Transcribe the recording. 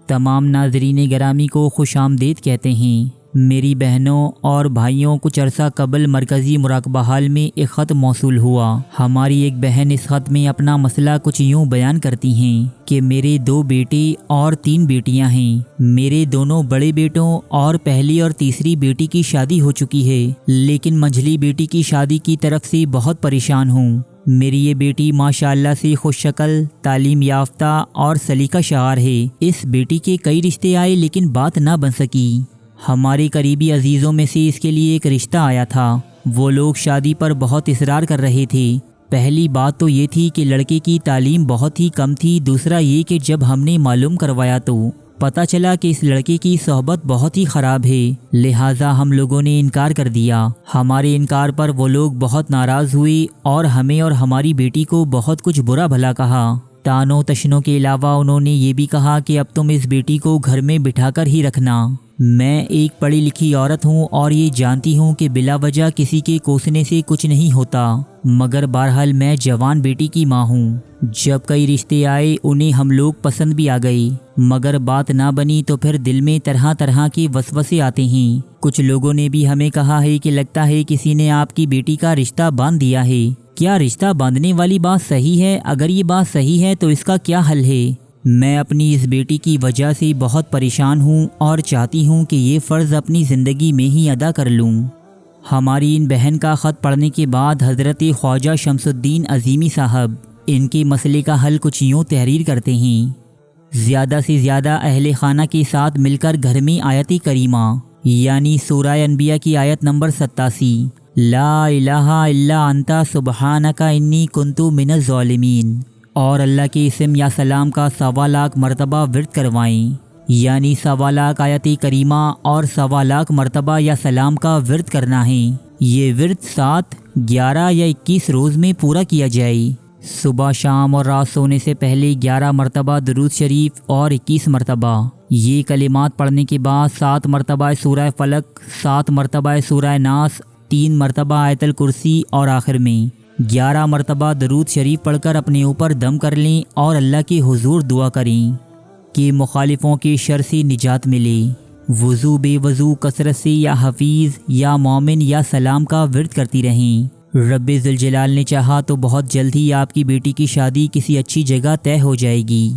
تمام ناظرین گرامی کو خوش آمدید کہتے ہیں۔ میری بہنوں اور بھائیوں، کچھ عرصہ قبل مرکزی مراقبہ حال میں ایک خط موصول ہوا۔ ہماری ایک بہن اس خط میں اپنا مسئلہ کچھ یوں بیان کرتی ہیں کہ میرے 2 بیٹے اور 3 بیٹیاں ہیں۔ میرے دونوں بڑے بیٹوں اور پہلی اور تیسری بیٹی کی شادی ہو چکی ہے، لیکن منجھلی بیٹی کی شادی کی طرف سے بہت پریشان ہوں۔ میری یہ بیٹی ماشاءاللہ سے خوش شکل، تعلیم یافتہ اور سلیقہ شعار ہے۔ اس بیٹی کے کئی رشتے آئے لیکن بات نہ بن سکی۔ ہمارے قریبی عزیزوں میں سے اس کے لیے ایک رشتہ آیا تھا۔ وہ لوگ شادی پر بہت اصرار کر رہے تھے۔ پہلی بات تو یہ تھی کہ لڑکے کی تعلیم بہت ہی کم تھی۔ دوسرا یہ کہ جب ہم نے معلوم کروایا تو پتہ چلا کہ اس لڑکے کی صحبت بہت ہی خراب ہے، لہٰذا ہم لوگوں نے انکار کر دیا۔ ہمارے انکار پر وہ لوگ بہت ناراض ہوئے اور ہمیں اور ہماری بیٹی کو بہت کچھ برا بھلا کہا۔ تانوں تشنوں کے علاوہ انہوں نے یہ بھی کہا کہ اب تم اس بیٹی کو گھر میں بٹھا کر ہی رکھنا۔ میں ایک پڑھی لکھی عورت ہوں اور یہ جانتی ہوں کہ بلا وجہ کسی کے کوسنے سے کچھ نہیں ہوتا، مگر بہرحال میں جوان بیٹی کی ماں ہوں۔ جب کئی رشتے آئے انہیں ہم لوگ پسند بھی آ گئی، مگر بات نہ بنی تو پھر دل میں طرح طرح کے وسوسے آتے ہیں۔ کچھ لوگوں نے بھی ہمیں کہا ہے کہ لگتا ہے کسی نے آپ کی بیٹی کا رشتہ باندھ دیا ہے۔ کیا رشتہ باندھنے والی بات صحیح ہے؟ اگر یہ بات صحیح ہے تو اس کا کیا حل ہے؟ میں اپنی اس بیٹی کی وجہ سے بہت پریشان ہوں اور چاہتی ہوں کہ یہ فرض اپنی زندگی میں ہی ادا کر لوں۔ ہماری ان بہن کا خط پڑھنے کے بعد حضرت خواجہ شمس الدین عظیمی صاحب ان کے مسئلے کا حل کچھ یوں تحریر کرتے ہیں۔ زیادہ سے زیادہ اہل خانہ کے ساتھ مل کر گھر میں آیت کریمہ یعنی سورہ انبیاء کی آیت نمبر 87 لا الہ الا انت سبحانک انی کنت من الظالمین اور اللہ کے اسم یا سلام کا 1.25 لاکھ مرتبہ ورد کروائیں، یعنی 1.25 لاکھ آیت کریمہ اور 1.25 لاکھ مرتبہ یا سلام کا ورد کرنا ہے۔ یہ ورد 7، 11 یا 21 روز میں پورا کیا جائے۔ صبح شام اور رات سونے سے پہلے 11 مرتبہ درود شریف اور 21 مرتبہ یہ کلمات پڑھنے کے بعد 7 مرتبہ سورہ فلق، 7 مرتبہ سورہ ناس، 3 مرتبہ آیت الکرسی اور آخر میں 11 مرتبہ درود شریف پڑھ کر اپنے اوپر دم کر لیں اور اللہ کے حضور دعا کریں کہ مخالفوں کے شر سے نجات ملے۔ وضو بے وضو کثرت سے یا حفیظ یا مومن یا سلام کا ورد کرتی رہیں۔ رب ذوالجلال نے چاہا تو بہت جلد ہی آپ کی بیٹی کی شادی کسی اچھی جگہ طے ہو جائے گی۔